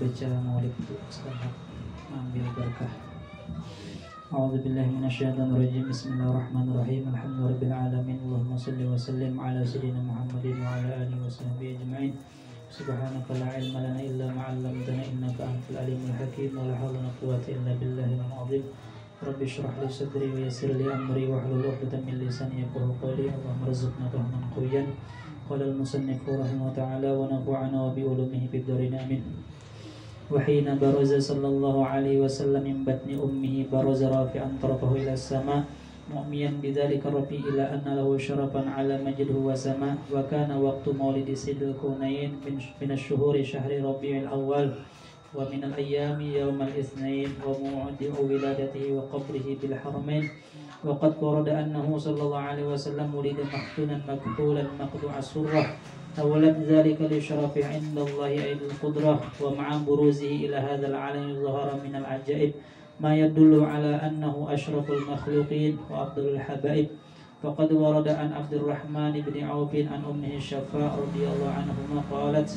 baca maulid itu selamat ambil berkah. A'udzubillahi minasyaitonirrajim. Bismillahirrahmanirrahim. Alhamdulillahirabbil alamin. Allahumma shalli wa sallim ala sayyidina Muhammadin wa ala alihi washabbihi ajma'in. Subhanaka la ilma lana illa ma 'allamtana innaka antal alimul hakim. Wa la hawla wa la quwwata illa billahil azim. Rabbi shrah li sadri wa yassir li amri wahlul 'uqdatam min lisani yafqahu qawli. Allahumma rzuqna fahman qayyan. Qala al-musannif rahimahullah ta'ala wa nafa'ana wa bi ulumihi fid darin amin. Wa hina baraza sallallahu alaihi wasallam min batni ummihi baraza rafi'an tarafahu ila as-sama' mu'miyan bidzalika rafi ila anna lahu syarafan ala majdihi wa sama' wa kana waqtu maulidi sayyidil kaunain min asy-syuhuri syahri rabi'il awwal wa min al-ayyami yawmal itsnain wa mu'di'u wiladatihi wa qabrihi bil haramain wa qad warada annahu sallallahu alaihi wasallam wulida mahtunan makhulan maqdu'a surrah أولد ذلك لشرف عند الله أيد القدرة ومع بروزه إلى هذا العالم ظهر من العجائب ما يدل على أنه أشرف المخلوقين وأفضل الحبائب فقد ورد عن عبد الرحمن بن عوف عن أمه الشفاء رضي الله عنهما قالت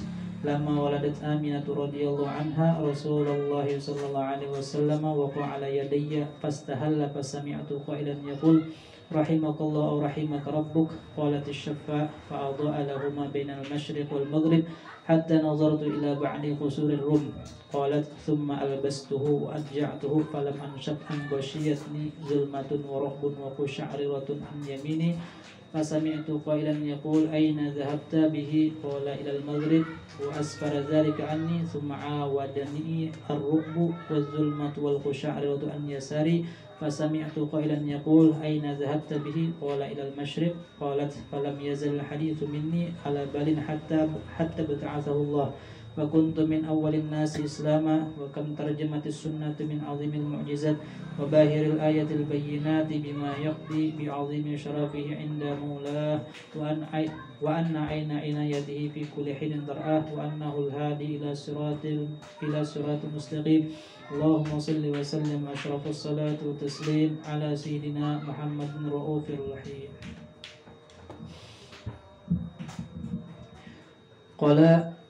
لما ولدت آمنة رضي الله عنها رسول الله صلى الله عليه وسلم وقع على يدي فاستهل فسمعت قائلا يقول رحمك الله أو رحمك ربك قالت الشفاء فأضاء لهما بين المشرق والمغرب حتى نظرت إلى بعد قصور الروم قالت ثم ألبسته وأضجعته فلم أنشب أن غشيتني ظلمة ورعب وقشعريرة عن يميني فسمعت قائلا يقول أين ذهبت به قال إلى المغرب وأسفر ذلك عني ثم عاودني الرعب والظلمة والقشعريرة عن يساري فسمعت قائلا يقول أين ذهبت به قال إلى المشرق قالت فلم يزل الحديث مني على بال حتى ابتعثه الله وكنت من أول الناس إسلاما وكم ترجمت السنة من عظيم المعجزات وباهر الآية البينات بما يقضي بعظيم شرفه عند مولاه وأن عين عنايته في كل حين ترآه وأنه الهادي إلى صراط مستقيم اللهم صل وسلم أشرف الصلاة والتسليم على سيدنا محمد الرؤوف الرحيم. قال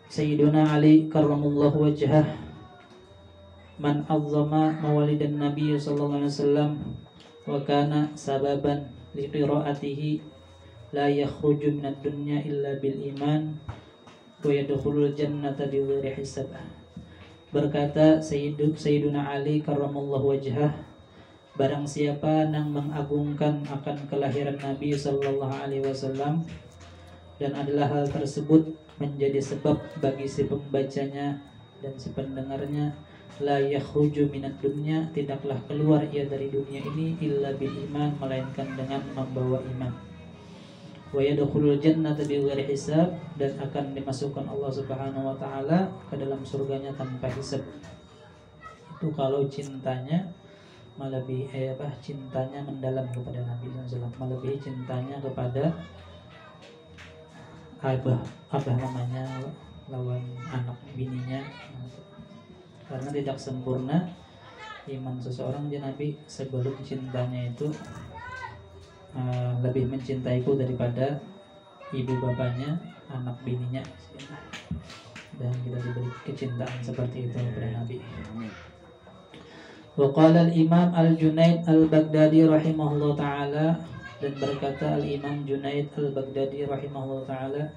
سيدنا علي كرم الله وجهه من عظم موالد النبي صلى الله عليه وسلم وكان سببا لقراءته لا يخرج من الدنيا إلا بالإيمان ويدخل الجنة بغير حساب. Berkata Sayyiduna Ali karramallahu wajhah, barang siapa yang mengagungkan akan kelahiran Nabi sallallahu alaihi wasallam dan adalah hal tersebut menjadi sebab bagi si pembacanya dan si pendengarnya, la yakhruju minad dunya, tidaklah keluar ia dari dunia ini illa bil iman, melainkan dengan membawa iman. Wa yadkhulul jannata bighairi hisab, dan akan dimasukkan Allah Subhanahu wa taala ke dalam surganya tanpa hisab. Itu kalau cintanya melebihi cintanya mendalam kepada Nabi SAW, melebihi cintanya kepada abah namanya lawan anak bininya, karena tidak sempurna iman seseorang di Nabi sebelum cintanya itu lebih mencintaiku daripada ibu bapaknya, anak bininya, dan kita diberi kecintaan seperti itu kepada Nabi. Wa qala al-Imam Al-Junaid Al-Baghdadi rahimahullah ta'ala, dan berkata Al-Imam Junaid Al-Baghdadi rahimahullah ta'ala,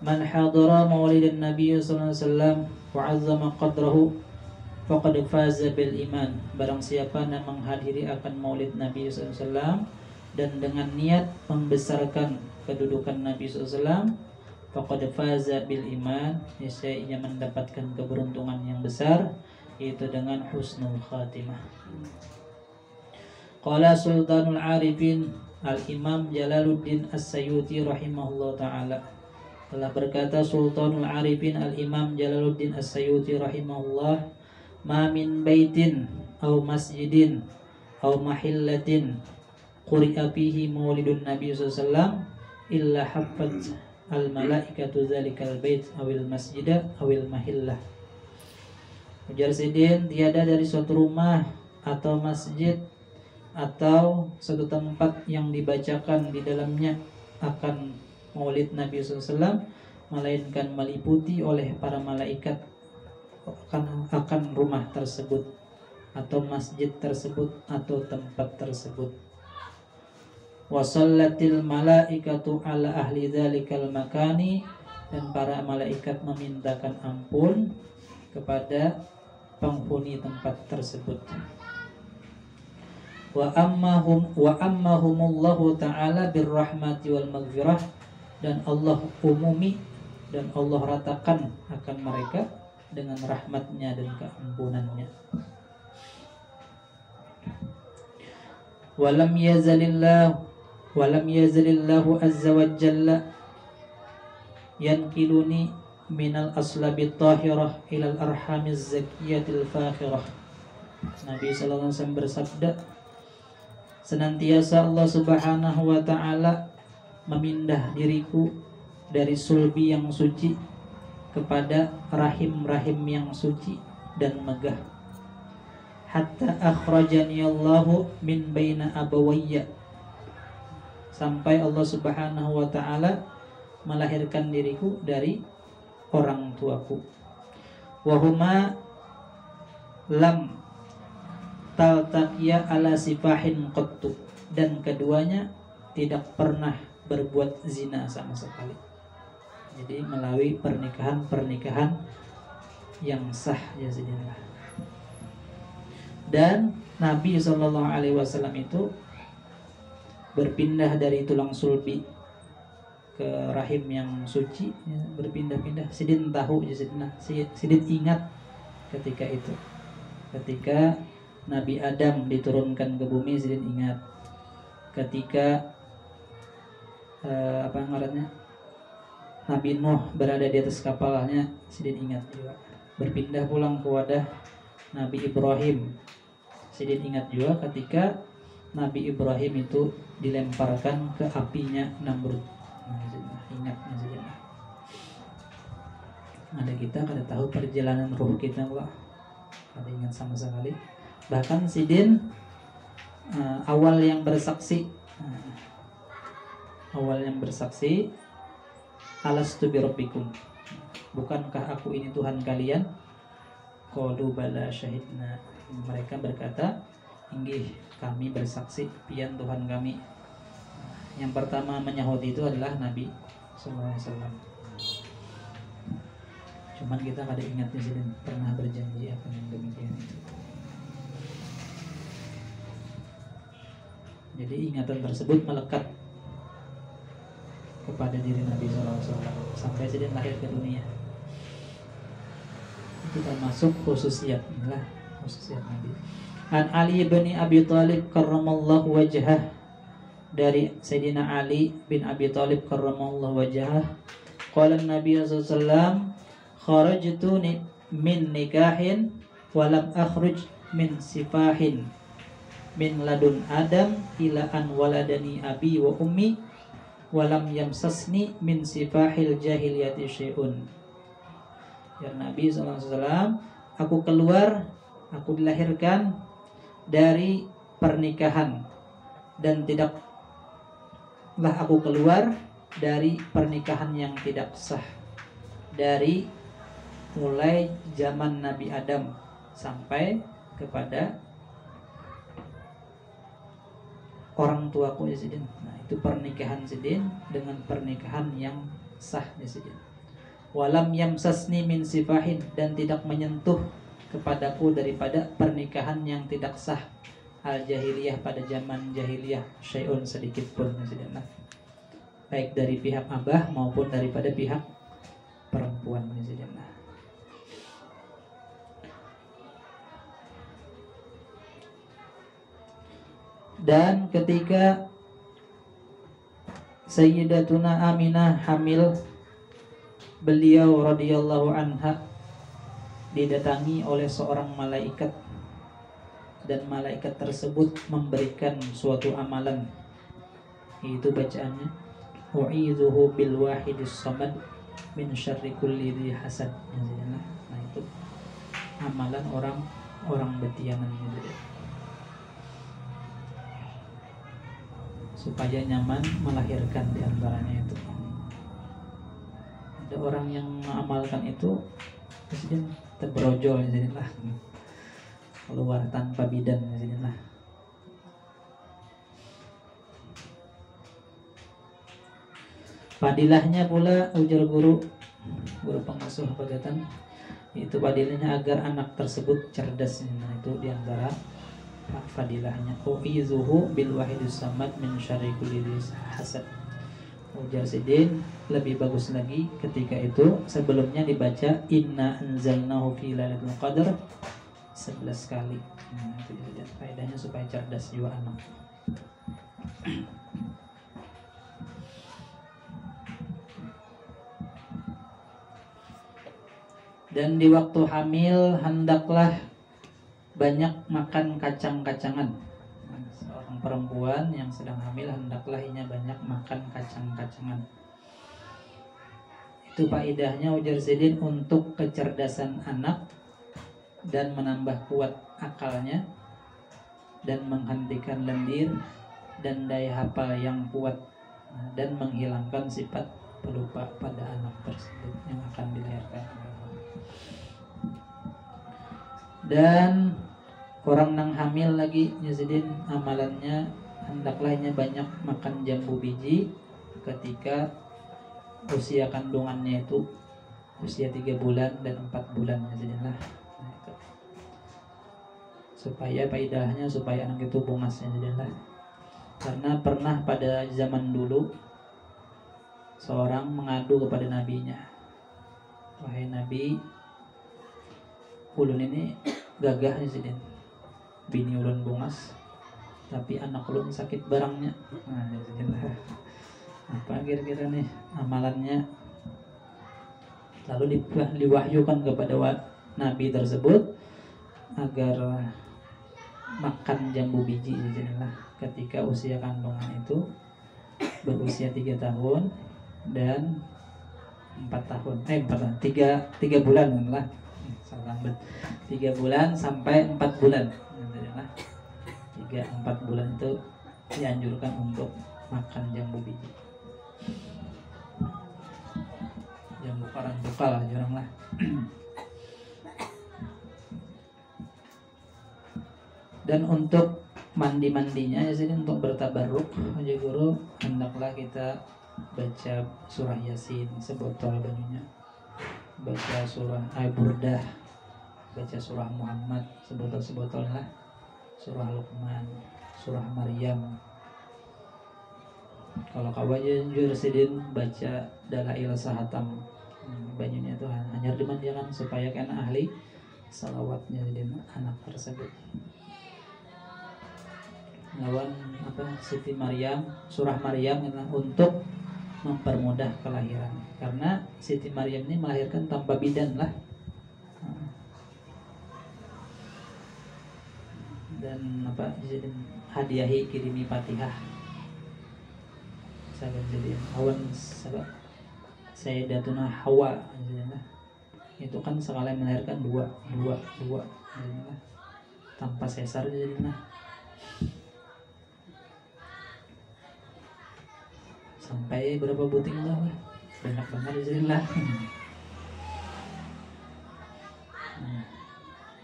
man hadara maulidan Nabi sallallahu alaihi wasallam wa 'azzama qadrahu faqad faza bil iman. Barang siapa yang menghadiri akan maulid Nabi sallallahu alaihi wasallam dan dengan niat membesarkan kedudukan Nabi SAW, faqad faza bil iman, niscaya ia mendapatkan keberuntungan yang besar, yaitu dengan husnul khatimah. Qala Sultanul Arifin Al-Imam Jalaluddin As-Sayyuti rahimahullah ta'ala, telah berkata Sultanul Arifin Al-Imam Jalaluddin As-Sayyuti rahimahullah, ma min baitin aw masjidin aw mahillatin quri'a fihi maulidun Nabi SAW illa haffat al-malaikatu dzalikal bait awil masjida awil mahillah. Ujar Sidin, tiada dari suatu rumah atau masjid atau suatu tempat yang dibacakan di dalamnya akan maulid Nabi SAW melainkan meliputi oleh para malaikat akan rumah tersebut atau masjid tersebut atau tempat tersebut. Wa shallatil malaikatu ala ahli dzalikal makani, dan para malaikat memintakan ampun kepada penghuni tempat tersebut. Wa ammahumullahu ta'ala birrahmati wal maghfirah, dan Allah umumi dan Allah ratakan akan mereka dengan rahmatnya dan keampunannya. Walam yazalillahu azza wa jalla yankiluni minal aslabit tahirah ilal arhamiz zakiyatil fakhirah. Nabi sallallahu alaihi wasallam bersabda, senantiasa Allah Subhanahu wa ta'ala memindah diriku dari sulbi yang suci kepada rahim-rahim yang suci dan megah, hatta akhrajani Allahu min baina abawayya, sampai Allah Subhanahu wa ta'ala melahirkan diriku dari orang tuaku. Wahuma lam taltaqiya ala sifahin qattu, dan keduanya tidak pernah berbuat zina sama sekali. Jadi melalui pernikahan yang sah ya Sayyidina. Dan Nabi SAW itu berpindah dari tulang sulbi ke rahim yang suci ya, berpindah-pindah. Sidin tahu ya Sayyidina, Sidin ingat ketika itu, ketika Nabi Adam diturunkan ke bumi, Sidin ingat. Ketika Nabi Nuh berada di atas kapalnya, Sidin ingat juga. Berpindah pulang ke wadah Nabi Ibrahim, Sidin ingat juga ketika Nabi Ibrahim itu dilemparkan ke apinya Namrud. Ingat Sidin. Ada kita kada tahu perjalanan ruh kita, Allah kada ingat sama sekali. Bahkan Sidin awal yang bersaksi, alastu birabbikum, bukankah aku ini Tuhan kalian? Qalu bala syahidna, mereka berkata, inggih kami bersaksi pian Tuhan kami. Yang pertama menyahut itu adalah Nabi SAW. Cuman kita kada ingatnya sih, pernah berjanji apa yang demikian itu. Jadi ingatan tersebut melekat kepada diri Nabi SAW sampai Sidin lahir ke dunia. Itu termasuk khususiyat Nabi. An Ali bin Abi Thalib karramallahu wajhah, dari Sayyidina Ali bin Abi Thalib karramallahu wajhah, qala Nabi sallallahu alaihi wasallam, kharajtu min nikahin wa lam akhruj min sifahin min ladun Adam ila an waladani abi wa ummi walam yamsasni min sifahil jahiliyati syai'un. Ya Nabi SAW, aku dilahirkan dari pernikahan, dan tidaklah aku keluar dari pernikahan yang tidak sah, dari mulai zaman Nabi Adam sampai kepada orang tuaku ya Sidin. Nah, itu pernikahan Sidin dengan pernikahan yang sah ya Sidin. Walam yamsasni min sifahin, dan tidak menyentuh kepadaku daripada pernikahan yang tidak sah al-jahiliyah, pada zaman jahiliyah, syai'un sedikit pun ya Sidin. Nah, baik dari pihak abah maupun daripada pihak perempuan ya Sidin. Nah, dan ketika Sayyidatuna Aminah hamil, beliau radhiyallahu anha didatangi oleh seorang malaikat, dan malaikat tersebut memberikan suatu amalan, yaitu bacaannya u'idzuhu bil wahidis samad min syarri kulli dhi hasad. Nah, itu amalan orang betianan gitu, supaya nyaman melahirkan di antaranya itu. Ada orang yang mengamalkan itu, Presiden tebrojol jadilah, keluar tanpa bidan jadilah. Padilahnya pula ujar guru pengasuh pegatan, itu padilahnya agar anak tersebut cerdas. Nah, itu diantara fadilahnya. Uizuhu bil wahidus samad min syarri kulli hasad. Ujar Sidin, lebih bagus lagi ketika itu sebelumnya dibaca inna anzalnahu fi lailatul qadar 11 kali. Itu dia faedahnya supaya cerdas jiwa anak. Dan di waktu hamil hendaklah banyak makan kacang-kacangan. Seorang perempuan yang sedang hamil hendaklah ia banyak makan kacang-kacangan. Itu faedahnya ujar Zidin untuk kecerdasan anak dan menambah kuat akalnya dan menghentikan lendir dan daya hafal yang kuat dan menghilangkan sifat pelupa pada anak tersebut yang akan dilahirkan. Dan orang nang hamil lagi Yazidin amalannya hendaklah banyak makan jambu biji ketika usia kandungannya itu usia 3 bulan dan 4 bulan Yazidin lah. Nah, itu. Supaya faedahnya supaya anak itu bungas Yazidin lah. Karena pernah pada zaman dulu seorang mengadu kepada nabinya, wahai nabi, ulun ini gagah Yazidin, bini ulun bungas, tapi anak ulun sakit barangnya. Nah, apa kira-kira nih amalannya? Lalu diwahyukan kepada nabi tersebut agar makan jambu biji ketika usia kandungan itu berusia 3 tahun dan 4 tahun. 3 bulan lah. 3 bulan sampai 4 bulan. 3-4 bulan itu dianjurkan untuk makan jambu biji. Jambu karang buka lah jarang lah. Dan untuk mandi-mandinya ya sini untuk bertabarruk aja guru hendaklah kita baca surah Yasin sebotol banyunya, baca surah Al-Burdah, baca surah Muhammad sebotol-sebotol lah, surah Luqman, surah Maryam. Kalau kawajan Jursidin baca Dalail Sahatam banyunya itu hanya dimandikan supaya kena ahli salawatnya jadi anak tersebut. Lawan apa Siti Maryam, surah Maryam untuk mempermudah kelahiran, karena Siti Maryam ini melahirkan tanpa bidan lah. Dan apa jadi hadiahi kirimi Fatihah. Saya jadi awan Sayyidatuna Hawa itu kan sekali melahirkan dua tanpa sesar jadinya. Sampai berapa buting lah, banyak banget di sini lah.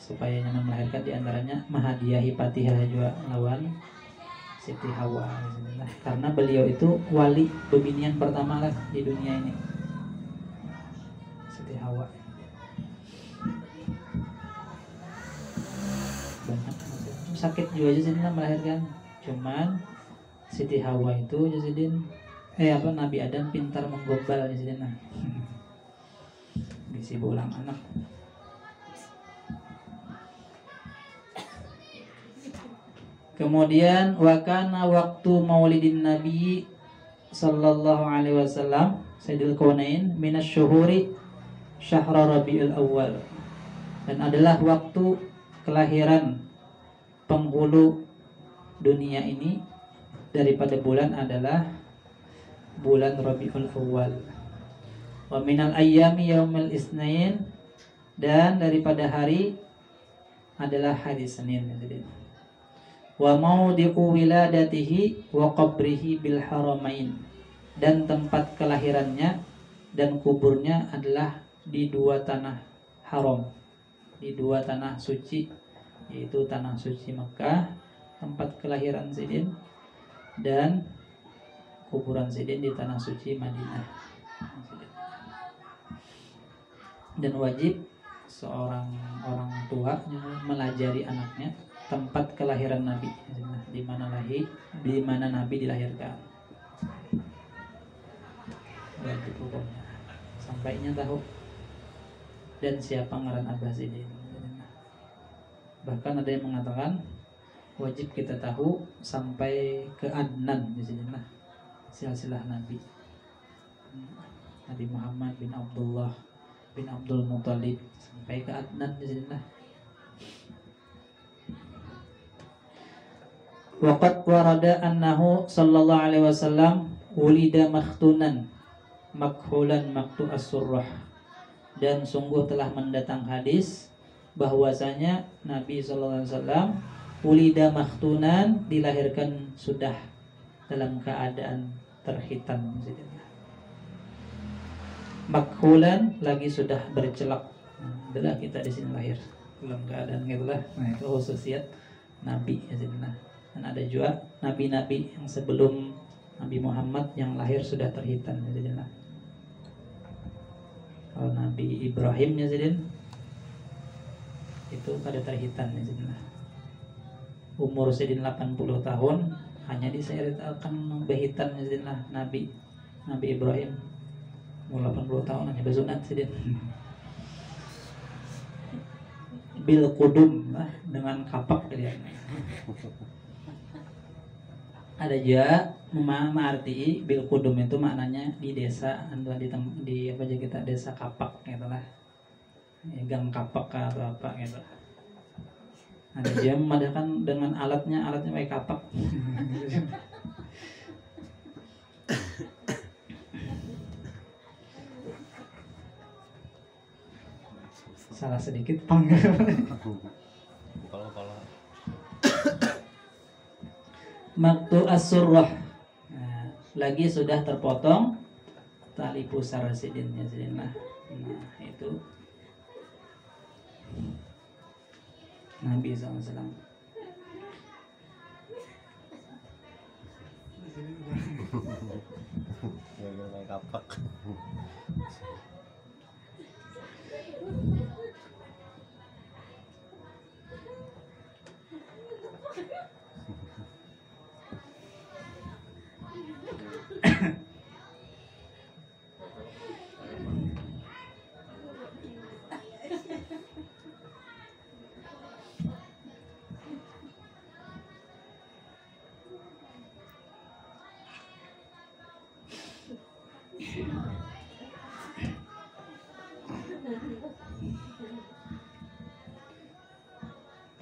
Supaya nyaman melahirkan diantaranya mahadiahi Fatihah juga lawan Siti Hawa lah. Karena beliau itu wali bebinian pertama lah di dunia ini, Siti Hawa. Banyak sakit juga aja sini lah melahirkan, cuman Siti Hawa itu jadi Nabi Adam pintar menggombal di sini nah. Bisi bolang anak. Kemudian wakana waktu maulidin Nabi sallallahu alaihi wasallam Sayyidul Kaunain minasyuhuri syahra Rabiul Awal, dan adalah waktu kelahiran penghulu dunia ini daripada bulan adalah bulan Rabiul Awal. Wa minal ayyami yaumil isnain, dan daripada hari adalah hari Senin. Wa maudi'u wiladatihi wa qabrihi bil haramain, dan tempat kelahirannya dan kuburnya adalah di 2 tanah haram, di dua tanah suci, yaitu tanah suci Mekah, tempat kelahiran Sidin, dan kuburan Sidin di tanah suci Madinah. Dan wajib seorang orang tua melajari anaknya tempat kelahiran Nabi, di mana Nabi dilahirkan. Wajib hukumnya sampainya tahu. Dan siapa ngaran Abah Sidin. Bahkan ada yang mengatakan wajib kita tahu sampai ke Adnan di sini lah, silsilah Nabi. Nabi Muhammad bin Abdullah bin Abdul Muthalib sampai ke Adnan di sini lah. Waqad warada annahu sallallahu alaihi wasallam wulida makhtunan makhulan maktu as-surrah. Dan sungguh telah mendatang hadis bahwasanya Nabi sallallahu alaihi wasallam wulida makhtunan, dilahirkan sudah dalam keadaan terhitan. Makhulan, lagi sudah bercelak. Itulah kita di sini lahir dalam keadaan gitulah. Nah, itu khususiyat Nabi ya. Dan ada juga nabi-nabi yang sebelum Nabi Muhammad yang lahir sudah terhitan ya. Kalau Nabi Ibrahim ya itu pada terhitan ya. Umur Sidin 80 tahun hanya diseritakan behitan ya Nabi Ibrahim umur 80 tahun hanya bersunat Sidin. Bil kudum dengan kapak dia. Ada juga mengarti bil kudum itu maknanya di desa di apa aja kita desa kapak gitulah. Gang kapak atau apa gitu. Ada juga memadakan dengan alatnya pakai kapak. Salah sedikit panggil. Kepala. Maktu as-surrah. Nah, lagi sudah terpotong tali pusar Sidinnya Sidinlah. Nah, itu Nabi SAW. Ya kapak.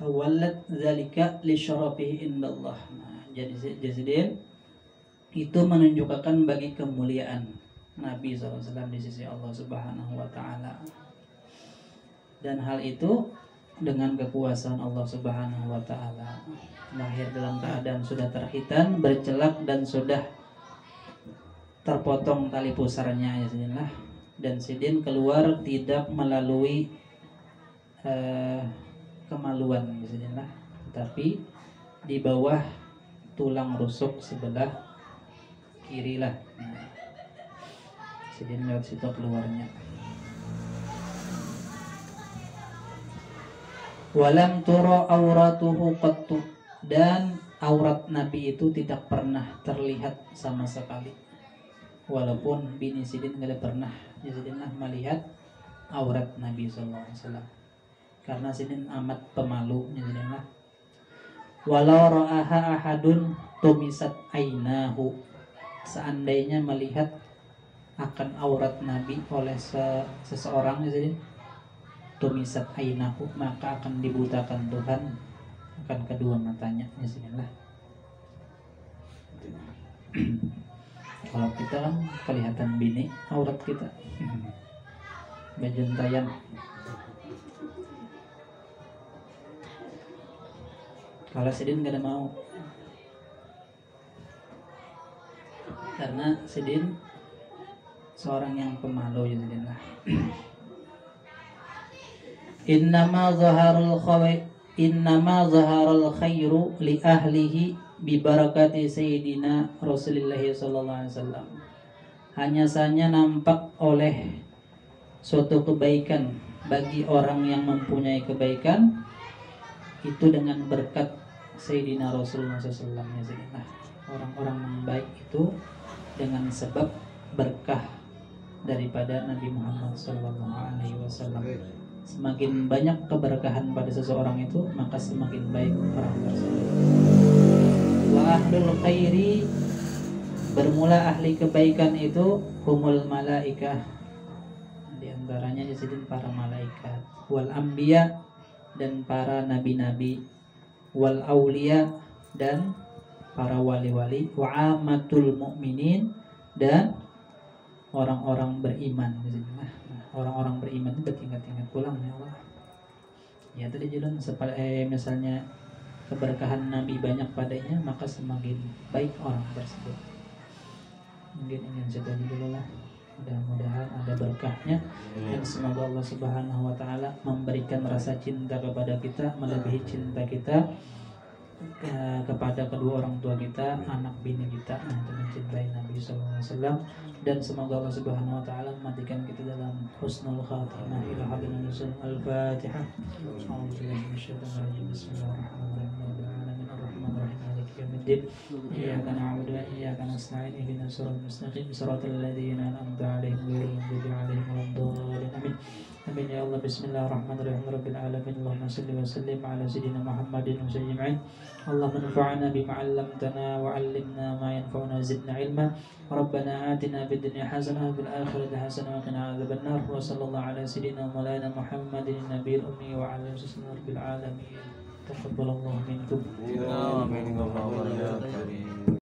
Walad zalika li syarafihi indallah. Nah, jadi Sidin itu menunjukkan bagi kemuliaan Nabi SAW di sisi Allah Subhanahu wa taala. Dan hal itu dengan kekuasaan Allah Subhanahu wa taala. Lahir dalam keadaan sudah terhitan, bercelak dan sudah terpotong tali pusarnya ya Sidinlah. Dan Sidin keluar tidak melalui kemaluan Sidinlah, tapi di bawah tulang rusuk sebelah kiri lah. Nah, Sidin lewat situ keluarnya. Walam turo auratuhu qattu, dan aurat Nabi itu tidak pernah terlihat sama sekali. Walaupun bini Sidin tidak pernah Sidinlah melihat aurat Nabi SAW, karena Sidin amat pemalu Sidinlah. Walau ra'aha ahadun tumisat ainahu, seandainya melihat akan aurat Nabi oleh seseorang Sidin, tumisat ainahu, maka akan dibutakan Tuhan akan kedua matanya Sidinlah. Kalau kita kan kelihatan bini aurat kita bejentayan. Kalau Sidin gak ada mau, karena Sidin seorang yang pemalu ya Sidin lah. innama zaharul khairu li ahlihi bi barakati sayyidina Rasulullah sallallahu alaihi wasallam. Hanya saja nampak oleh suatu kebaikan bagi orang yang mempunyai kebaikan itu dengan berkat Sayyidina Rasulullah SAW. Nah, orang-orang yang baik itu dengan sebab berkah daripada Nabi Muhammad SAW. Semakin banyak keberkahan pada seseorang itu, maka semakin baik orang tersebut. Wa ahlul khairi, bermula ahli kebaikan itu humul malaikah, di antaranya disebut para malaikat, wal anbiya, dan para nabi-nabi, wal aulia, dan para wali-wali, wa amatul mu'minin, dan orang-orang beriman. Nah, orang-orang beriman itu bertingkat-tingkat pulang ya Allah. Ya tadi jalan misalnya keberkahan Nabi banyak padanya, maka semakin baik orang tersebut. Mungkin ingin saya tadi dulu lah. Mudah-mudahan ada berkahnya, dan semoga Allah Subhanahu wa taala memberikan rasa cinta kepada kita melebihi cinta kita kepada kedua orang tua kita, anak bini kita, untuk mencintai Nabi sallallahu alaihi wasallam. Dan semoga Allah Subhanahu wa taala mematikan kita dalam husnul khatimah. Ila hablil al-Fatihah. A'udzubillahi minasyaitonir rajim. Bismillahirrahmanirrahim. إياك نعبد وإياك نستعين اهدنا الصراط المستقيم صراط الذين أنعمت عليهم غير المغضوب عليهم ولا الضالين آمين آمين يا الله. بسم الله الرحمن الرحيم رب العالمين اللهم صل وسلم على سيدنا محمد وسلم أجمعين. اللهم انفعنا بما علمتنا وعلمنا ما ينفعنا وزدنا علما. ربنا آتنا في الدنيا حسنة وفي الآخرة حسنة وقنا عذاب النار. وصلى الله على سيدنا مولانا محمد النبي الأمي وعلى آله وصحبه رب العالمين. تقبل الله منكم.